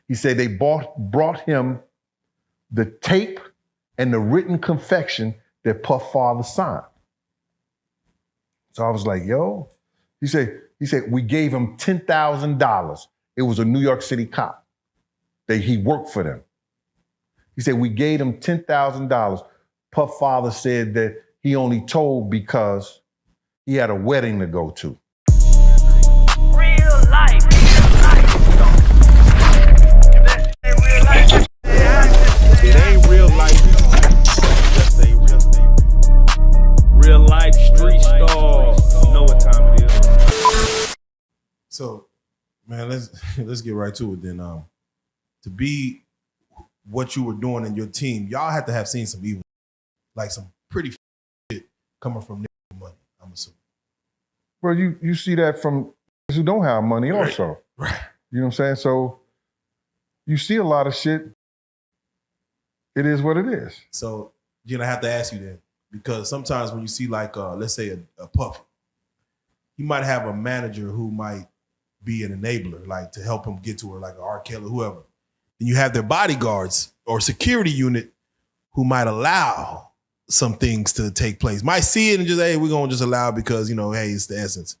He said they brought him the tape and the written confection that Puff father signed. So I was like, yo. He said, we gave him $10,000. It was a New York City cop. He worked for them. He said, we gave him $10,000. Puff father said that he only told because he had a wedding to go to. Real life. It ain't real life. Just say real life street stars. You know what time it is. So, man, let's get right to it then. To be what you were doing in your team, y'all had to have seen some evil, like some pretty shit coming from nigga money, I'm assuming. Well, you see that from those who don't have money also. Right. You know what I'm saying? So you see a lot of shit. It is what it is. So, I have to ask you then, because sometimes when you see like, let's say a Puff, you might have a manager who might be an enabler, like to help him get to her, like an R. Kelly or whoever. And you have their bodyguards or security unit who might allow some things to take place. Might see it and just, hey, we're going to just allow it because, hey, it's the essence.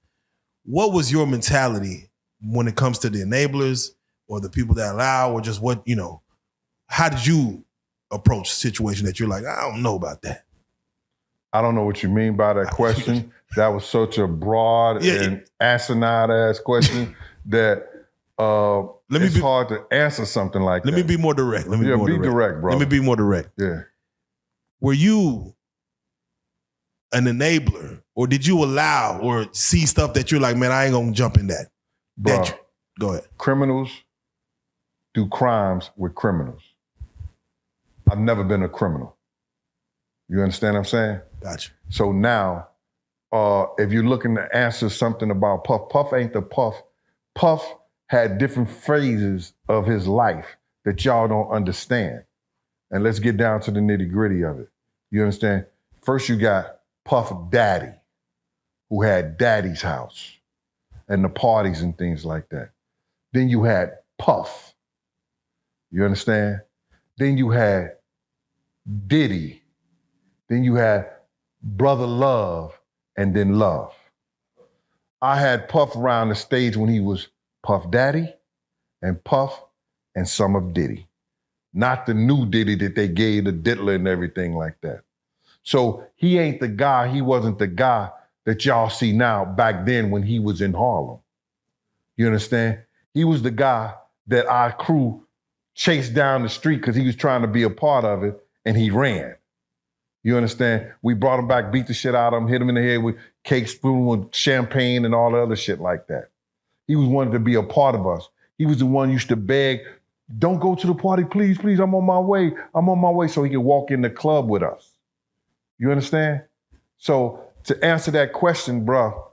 What was your mentality when it comes to the enablers or the people that allow or just what, how did you approach a situation that you're like, I don't know about that? I don't know what you mean by that question. That was such a broad and asinine ass question that it's hard to answer something like that. Let me be more direct. Be direct, bro. Let me be more direct. Yeah. Were you an enabler or did you allow or see stuff that you're like, man, I ain't gonna jump in that? Bro, go ahead. Criminals do crimes with criminals. I've never been a criminal. You understand what I'm saying? Gotcha. So now, if you're looking to answer something about Puff, Puff ain't the Puff. Puff had different phases of his life that y'all don't understand. And let's get down to the nitty gritty of it. You understand? First you got Puff Daddy, who had Daddy's house and the parties and things like that. Then you had Puff. You understand? Then you had Diddy. Then you had Brother Love and then Love. I had Puff around the stage when he was Puff Daddy and Puff and some of Diddy. Not the new Diddy that they gave the diddler and everything like that. So he ain't the guy, he wasn't the guy that y'all see now back then when he was in Harlem. You understand? He was the guy that our crew chased down the street because he was trying to be a part of it and he ran. You understand? We brought him back, beat the shit out of him, hit him in the head with cake, spoon, with champagne and all the other shit like that. He was wanted to be a part of us. He was the one who used to beg, don't go to the party, please, please, I'm on my way. I'm on my way, so he could walk in the club with us. You understand? So to answer that question, bro,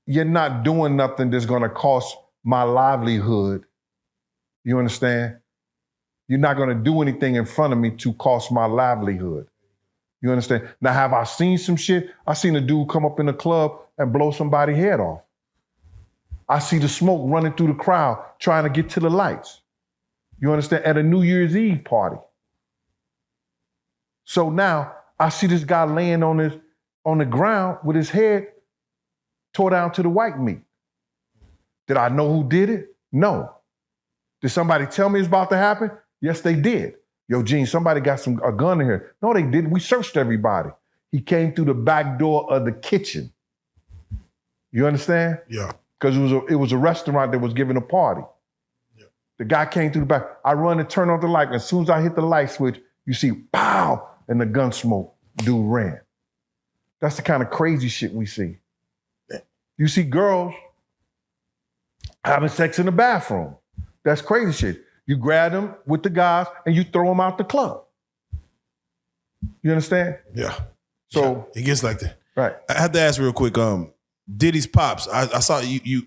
you're not doing nothing that's gonna cost my livelihood. You understand? You're not gonna do anything in front of me to cost my livelihood. You understand? Now, have I seen some shit? I seen a dude come up in the club and blow somebody's head off. I see the smoke running through the crowd trying to get to the lights. You understand? At a New Year's Eve party. So now I see this guy laying on the ground with his head tore down to the white meat. Did I know who did it? No. Did somebody tell me it's about to happen? Yes, they did. Yo, Gene, somebody got a gun in here. No, they didn't. We searched everybody. He came through the back door of the kitchen. You understand? Yeah. Because it was a restaurant that was giving a party. Yeah. The guy came through the back. I run and turn on the light. As soon as I hit the light switch, you see, pow, and the gun smoke. Dude ran. That's the kind of crazy shit we see. Yeah. You see girls having sex in the bathroom. That's crazy shit. You grab them with the guys and you throw them out the club. You understand? Yeah. So it gets like that. Right. I have to ask real quick. Diddy's pops. I saw you.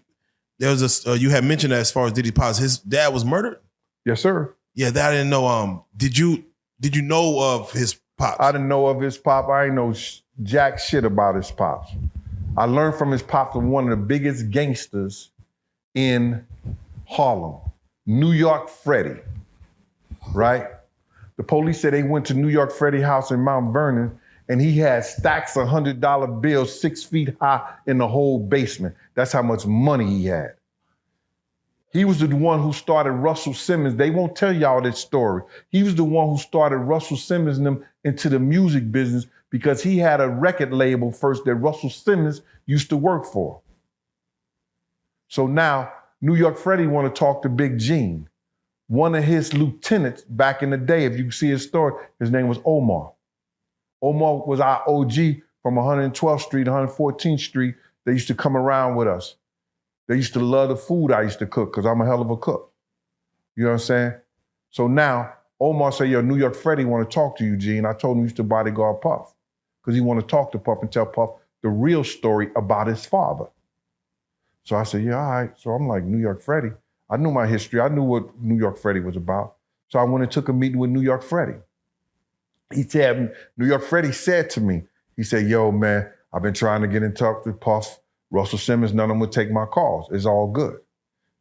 There was you had mentioned that as far as Diddy's pops, his dad was murdered. Yes, sir. Yeah, that I didn't know. Did you know of his pops? I didn't know of his pop. I ain't know jack shit about his pops. I learned from his pops from one of the biggest gangsters in Harlem. New York Freddie, right? The police said they went to New York Freddie house in Mount Vernon and he had stacks of $100 bills 6 feet high in the whole basement. That's how much money he had. He was the one who started Russell Simmons. They won't tell y'all that story. He was the one who started Russell Simmons and them into the music business because he had a record label first that Russell Simmons used to work for. So now New York Freddie want to talk to Big Gene. One of his lieutenants back in the day, if you see his story, his name was Omar. Omar was our OG from 112th Street, 114th Street. They used to come around with us. They used to love the food I used to cook because I'm a hell of a cook. You know what I'm saying? So now Omar said, yo, New York Freddie want to talk to you, Gene. I told him he used to bodyguard Puff because he want to talk to Puff and tell Puff the real story about his father. So I said, yeah, all right. So I'm like, New York Freddie. I knew my history. I knew what New York Freddie was about. So I went and took a meeting with New York Freddie. He said, New York Freddie said to me, he said, yo, man, I've been trying to get in touch with Puff. Russell Simmons, none of them would take my calls. It's all good.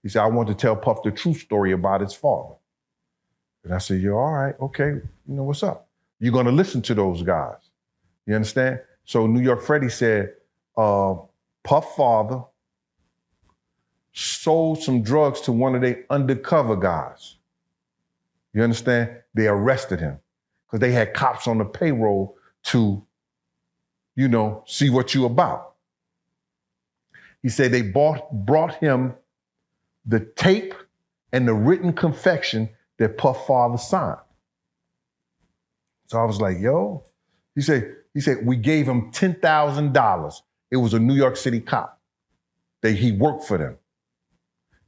He said, I want to tell Puff the true story about his father. And I said, yo, all right, okay, you know, what's up? You're going to listen to those guys. You understand? So New York Freddie said, Puff father sold some drugs to one of their undercover guys. You understand? They arrested him because they had cops on the payroll to, you know, see what you about. He said they brought him the tape and the written confession that Puff father signed. So I was like, yo, he said, we gave him $10,000. It was a New York City cop. He worked for them.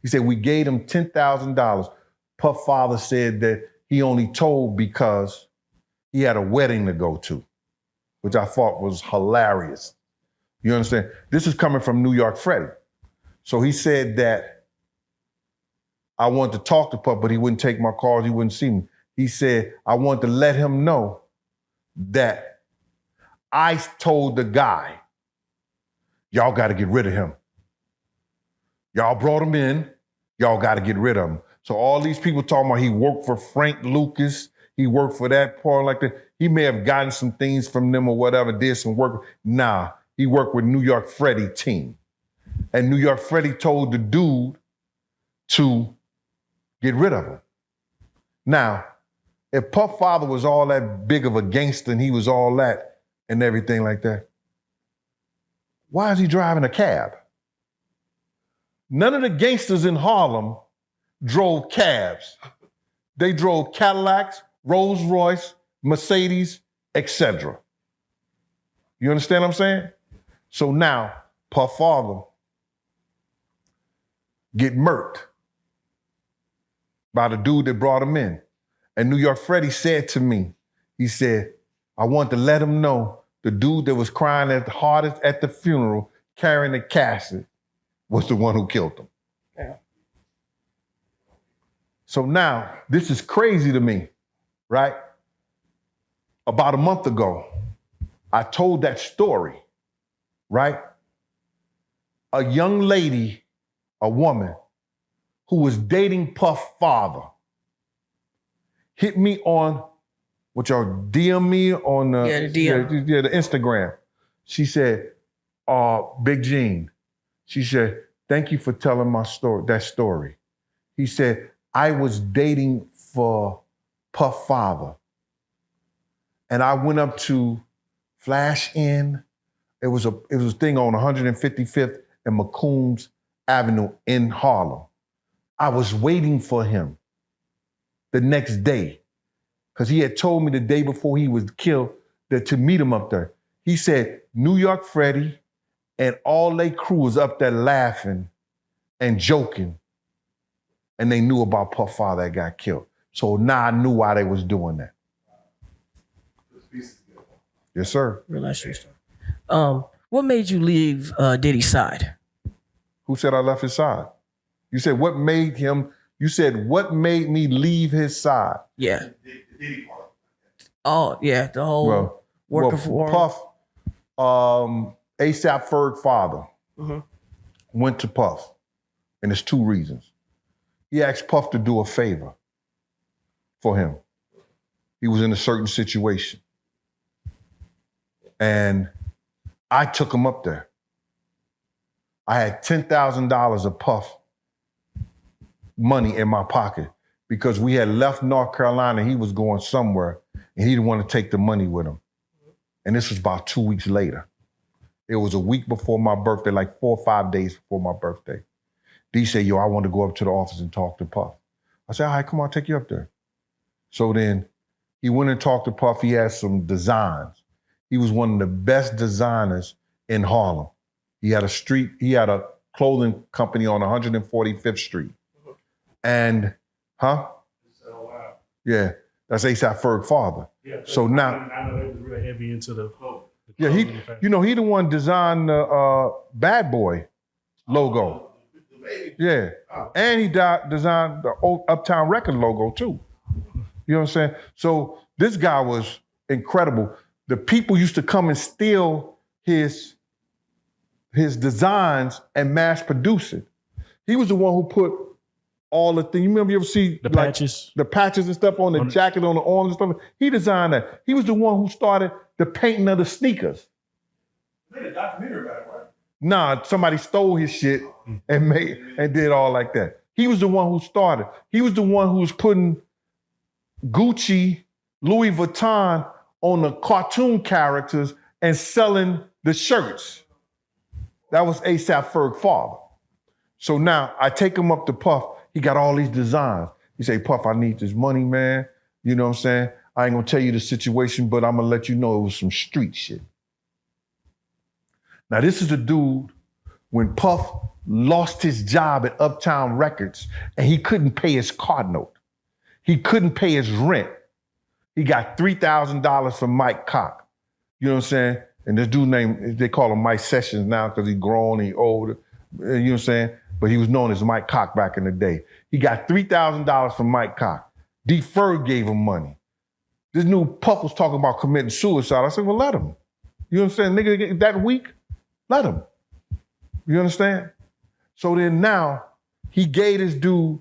He said, we gave him $10,000. Puff father said that he only told because he had a wedding to go to, which I thought was hilarious. You understand? This is coming from New York Freddie. So he said that I wanted to talk to Puff, but he wouldn't take my calls, he wouldn't see me. He said, I want to let him know that I told the guy, y'all got to get rid of him. Y'all brought him in, y'all got to get rid of him. So all these people talking about he worked for Frank Lucas, he worked for that part like that. He may have gotten some things from them or whatever, did some work. Nah. He worked with New York Freddie team. And New York Freddie told the dude to get rid of him. Now, if Puff father was all that big of a gangster and he was all that and everything like that, why is he driving a cab? None of the gangsters in Harlem drove cabs. They drove Cadillacs, Rolls Royce, Mercedes, etc. You understand what I'm saying? So now, Puff father get murked by the dude that brought him in. And New York Freddie said to me, he said, I want to let him know the dude that was crying at the hardest at the funeral, carrying the casket, was the one who killed him. Yeah. So now, this is crazy to me, right? About a month ago, I told that story, right? A young lady, a woman who was dating Puff father, hit me on, what y'all DM me on the the Instagram. She said, Big Gene, she said, thank you for telling my story, that story. He said, I was dating for Puff father. And I went up to Flash Inn. It was a thing on 155th and McCombs Avenue in Harlem. I was waiting for him the next day because he had told me the day before he was killed that to meet him up there. He said, New York Freddie and all they crew was up there laughing and joking, and they knew about Puff father that got killed. So now I knew why they was doing that. Yes, sir. Real life street story. What made you leave Diddy's side? Who said I left his side? You said what made him, you said what made me leave his side? Yeah. The Diddy part. Oh, yeah, the whole working for him. Puff, ASAP Ferg father went to Puff, and there's two reasons. he asked Puff to do a favor for him. He was in a certain situation. And I took him up there. I had $10,000 of Puff money in my pocket because we had left North Carolina. He was going somewhere and he didn't want to take the money with him. And this was about 2 weeks later. It was a week before my birthday, like 4 or 5 days before my birthday. D said, yo, I want to go up to the office and talk to Puff. I said, all right, come on, I'll take you up there. So then he went and talked to Puff. He had some designs. He was one of the best designers in Harlem. He had a clothing company on 145th Street. And, Oh, wow. Yeah, that's A$AP Ferg's father. Yeah, so now, I know they was real heavy into the yeah, he the one designed the Bad Boy logo. Yeah, and he designed the old Uptown Record logo too. You know what I'm saying? So this guy was incredible. The people used to come and steal his designs and mass produce it. He was the one who put all the things. You remember you ever see the patches? The patches and stuff on the jacket, on the arms and stuff. He designed that. He was the one who started the painting of the sneakers. Made a documentary about it, right? Nah, somebody stole his shit and did all like that. He was the one who started. He was the one who was putting Gucci, Louis Vuitton on the cartoon characters and selling the shirts. That was A$AP Ferg's father. So now I take him up to Puff. He got all these designs. He say, Puff, I need this money, man. You know what I'm saying? I ain't gonna tell you the situation, but I'm gonna let you know it was some street shit. Now, this is the dude when Puff lost his job at Uptown Records and he couldn't pay his car note. He couldn't pay his rent. He got $3,000 from Mike Cock. You know what I'm saying? And this dude named, they call him Mike Sessions now because he grown, he older. You know what I'm saying? But he was known as Mike Cock back in the day. He got $3,000 from Mike Cock. D. Ferg gave him money. This new Puff was talking about committing suicide. I said, well, let him. You know what I'm saying? Nigga, that weak, let him. You understand? So then now, he gave this dude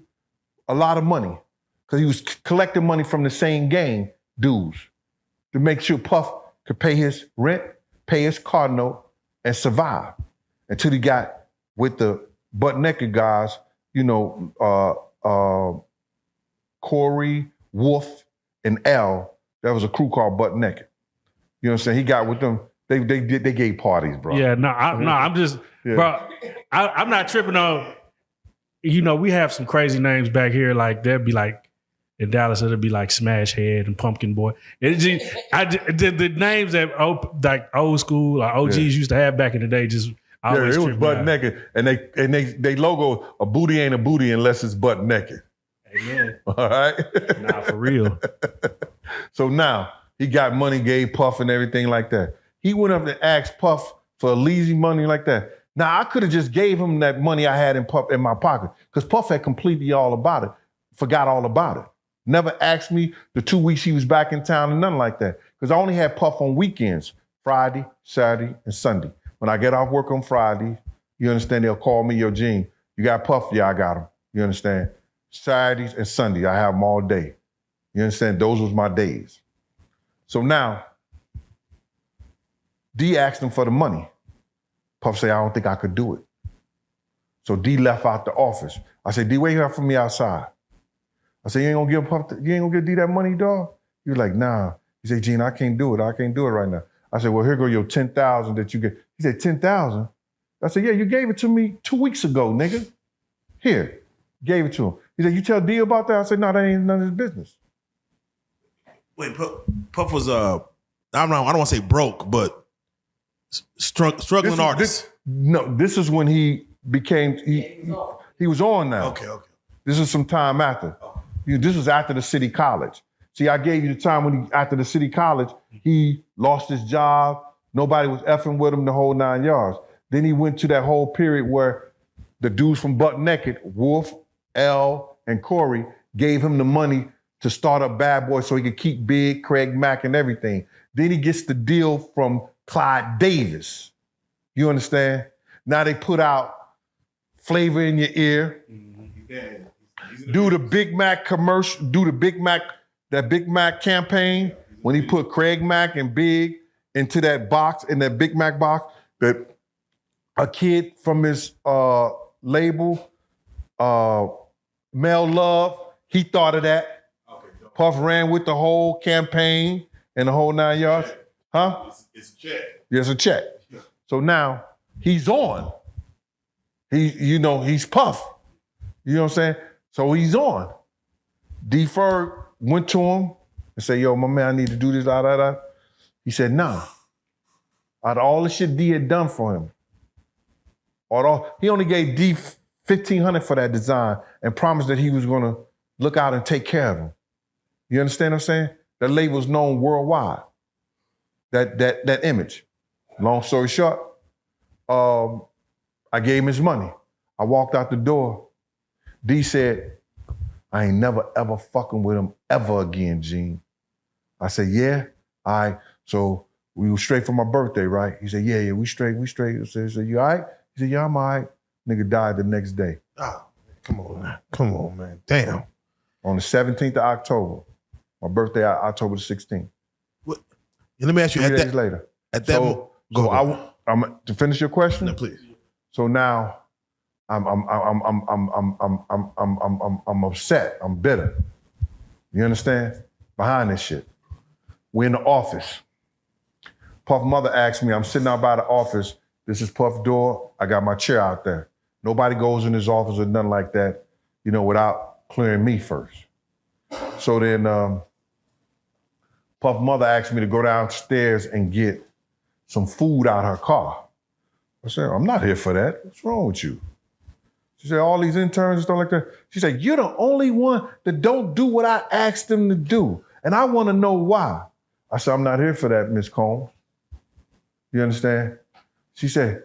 a lot of money because he was collecting money from the same gang dudes to make sure Puff could pay his rent, pay his car note, and survive until he got with the butt naked guys, you know, Corey, Wolf, and L. That was a crew called Butt Naked. You know what I'm saying? He got with them. They gave parties, bro. Yeah, I'm just, bro. I'm not tripping on. You know, we have some crazy names back here. Like there'd be like in Dallas, it'd be like Smash Head and Pumpkin Boy. The names that like old school or OGs used to have back in the day just. Yeah, it was butt naked, and they logo a booty ain't a booty unless it's butt naked. Amen. All right. Nah, for real. So now he got money, gave Puff and everything like that. He went up and asked Puff for a lazy money like that. Now I could have just gave him that money I had in my pocket because Puff had completely all about it, forgot all about it. Never asked me the 2 weeks he was back in town and nothing like that because I only had Puff on weekends, Friday, Saturday, and Sunday. When I get off work on Friday, you understand, they'll call me, yo, Gene, you got Puff? Yeah, I got him. You understand? Saturdays and Sunday, I have them all day. You understand? Those was my days. So now, D asked him for the money. Puff said, I don't think I could do it. So D left out the office. I said, D, wait here for me outside. I said, you ain't gonna give Puff, you ain't gonna give D that money, dog? He was like, nah. He said, Gene, I can't do it. I can't do it right now. I said, well, here go your 10,000 that you get. He said, 10,000? I said, yeah, you gave it to me 2 weeks ago, nigga. Here, gave it to him. He said, you tell D about that? I said, no, that ain't none of his business. Wait, Puff was, I don't want to say broke, but struggling artist. This is when he became, he was on now. Okay. This is some time after. This was after the city college. See, I gave you the time when after the city college, he lost his job. Nobody was effing with him the whole 9 yards. Then he went to that whole period where the dudes from Butt Naked, Wolf, L, and Corey, gave him the money to start up Bad Boy so he could keep Big, Craig Mack, and everything. Then he gets the deal from Clyde Davis. You understand? Now they put out Flavor in Your Ear. do the Big Mac commercial, do the Big Mac, that Big Mac campaign when he put Craig Mack and Big into that box, in that Big Mac box, that a kid from his label, Mel Love, he thought of that. Puff ran with the whole campaign and the whole 9 yards. Huh? It's a check. It's a check. So now he's on. He's Puff. You know what I'm saying? So he's on. D-Ferg went to him and said, yo, my man, I need to do this, He said, nah. Out of all the shit D had done for him, he only gave D $1,500 for that design and promised that he was gonna look out and take care of him. You understand what I'm saying? That label's known worldwide. That image. Long story short, I gave him his money. I walked out the door. D said, I ain't never ever fucking with him ever again, Gene. I said, yeah, all right. So we were straight for my birthday, right? He said, yeah, we straight. I said, you all right? He said, yeah, I'm all right. Nigga died the next day. Oh, come on, man. Damn. On the 17th of October. My birthday, October the 16th. What? And let me ask you, 3 days later. At that I'm to finish your question. No, please. So now, I'm upset. I'm bitter. You understand? Behind this shit, we're in the office. Puff mother asked me. I'm sitting out by the office. This is Puff door. I got my chair out there. Nobody goes in his office or nothing like that, without clearing me first. So then, Puff mother asked me to go downstairs and get some food out her car. I said, I'm not here for that. What's wrong with you? She said, all these interns and stuff like that. She said, you're the only one that don't do what I asked them to do. And I want to know why. I said, I'm not here for that, Miss Combs. You understand? She said,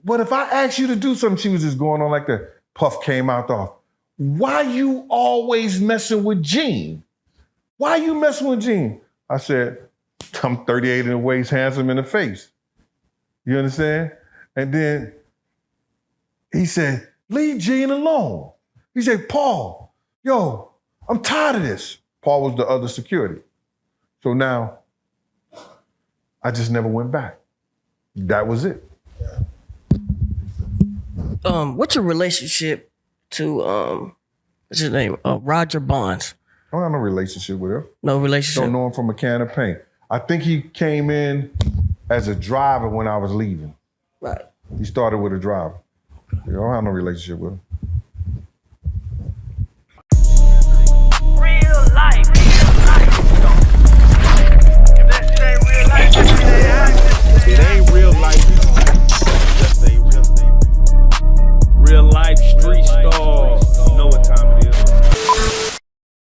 but if I ask you to do something, she was just going on like that. Puff came out the office. Why you always messing with Gene? Why you messing with Gene? I said, I'm 38 in the waist, handsome in the face. You understand? And then he said, leave Gene alone. He said, Paul, yo, I'm tired of this. Paul was the other security. So now, I just never went back. That was it. What's your relationship to what's his name? Roger Bonds. I don't have no relationship with him. No relationship. Don't know him from a can of paint. I think he came in as a driver when I was leaving. Right. He started with a driver. I don't have no relationship with him. Real life. If that shit ain't real life, It ain't real life. Just ain't real life. Real life street stars.